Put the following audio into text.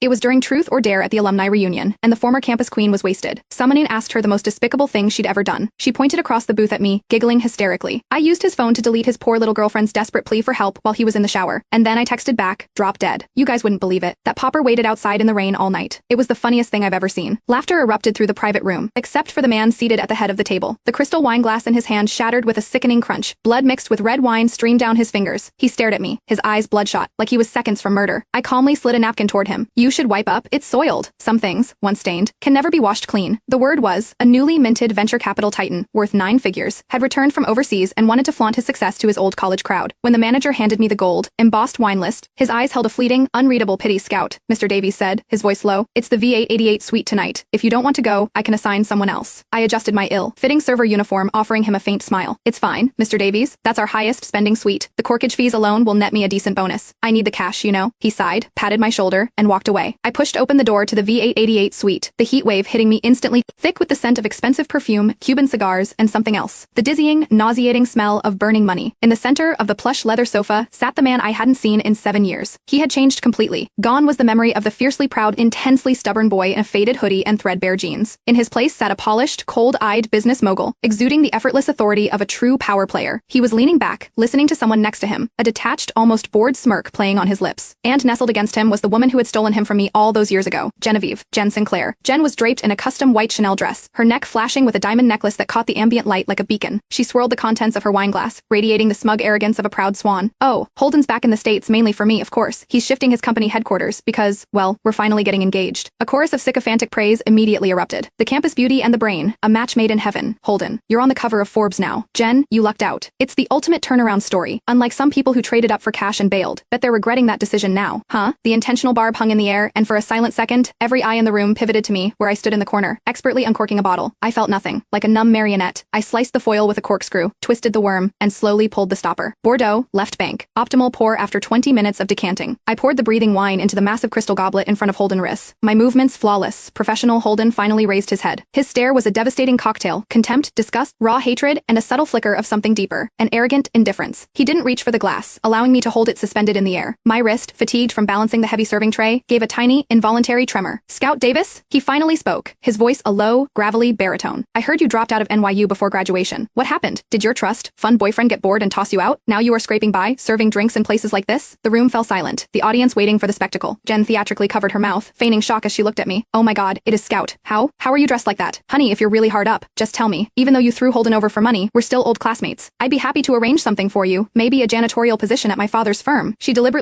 It was during Truth or Dare at the alumni reunion, and the former campus queen was wasted. Summoning asked her the most despicable thing she'd ever done. She pointed across the booth at me, giggling hysterically. I used his phone to delete his poor little girlfriend's desperate plea for help while he was in the shower, and then I texted back, "Drop dead." You guys wouldn't believe it. That pauper waited outside in the rain all night. It was the funniest thing I've ever seen. Laughter erupted through the private room, except for the man seated at the head of the table. The crystal wine glass in his hand shattered with a sickening crunch. Blood mixed with red wine streamed down his fingers. He stared at me, his eyes bloodshot, like he was seconds from murder. I calmly slid a napkin toward him. "You should wipe up. It's soiled. Some things, once stained, can never be washed clean." The word was, a newly minted venture capital titan, worth 9 figures, had returned from overseas and wanted to flaunt his success to his old college crowd. When the manager handed me the gold, embossed wine list, his eyes held a fleeting, unreadable pity. "Scout," Mr. Davies said, his voice low, "it's the V888 suite tonight. If you don't want to go, I can assign someone else." I adjusted my ill-fitting server uniform, offering him a faint smile. "It's fine, Mr. Davies. That's our highest spending suite. The corkage fees alone will net me a decent bonus. I need the cash, you know." He sighed, patted my shoulder, and walked away. I pushed open the door to the V888 suite, the heat wave hitting me instantly, thick with the scent of expensive perfume, Cuban cigars, and something else. The dizzying, nauseating smell of burning money. In the center of the plush leather sofa sat the man I hadn't seen in 7 years. He had changed completely. Gone was the memory of the fiercely proud, intensely stubborn boy in a faded hoodie and threadbare jeans. In his place sat a polished, cold-eyed business mogul, exuding the effortless authority of a true power player. He was leaning back, listening to someone next to him, a detached, almost bored smirk playing on his lips. And nestled against him was the woman who had stolen him from me all those years ago, Genevieve, Jen Sinclair. Jen was draped in a custom white Chanel dress, her neck flashing with a diamond necklace that caught the ambient light like a beacon. She swirled the contents of her wine glass, radiating the smug arrogance of a proud swan. "Oh, Holden's back in the States mainly for me, of course. He's shifting his company headquarters because, well, we're finally getting engaged." A chorus of sycophantic praise immediately erupted. "The campus beauty and the brain, a match made in heaven. Holden, you're on the cover of Forbes now. Jen, you lucked out. It's the ultimate turnaround story, unlike some people who traded up for cash and bailed. Bet they're regretting that decision now, huh?" The intentional barb hung in the air, and for a silent second, every eye in the room pivoted to me, where I stood in the corner, expertly uncorking a bottle. I felt nothing. Like a numb marionette, I sliced the foil with a corkscrew, twisted the worm, and slowly pulled the stopper. Bordeaux, left bank. Optimal pour after 20 minutes of decanting. I poured the breathing wine into the massive crystal goblet in front of Holden Riss. My movements flawless. Professional Holden finally raised his head. His stare was a devastating cocktail, contempt, disgust, raw hatred, and a subtle flicker of something deeper, an arrogant indifference. He didn't reach for the glass, allowing me to hold it suspended in the air. My wrist, fatigued from balancing the heavy serving tray, gave a tiny, involuntary tremor. "Scout Davis?" He finally spoke, his voice a low, gravelly baritone. "I heard you dropped out of NYU before graduation. What happened? Did your fun boyfriend get bored and toss you out? Now you are scraping by, serving drinks in places like this?" The room fell silent, the audience waiting for the spectacle. Jen theatrically covered her mouth, feigning shock as she looked at me. "Oh my god, it is Scout. How are you dressed like that? Honey, if you're really hard up, just tell me. Even though you threw Holden over for money, we're still old classmates. I'd be happy to arrange something for you, maybe a janitorial position at my father's firm." She deliberately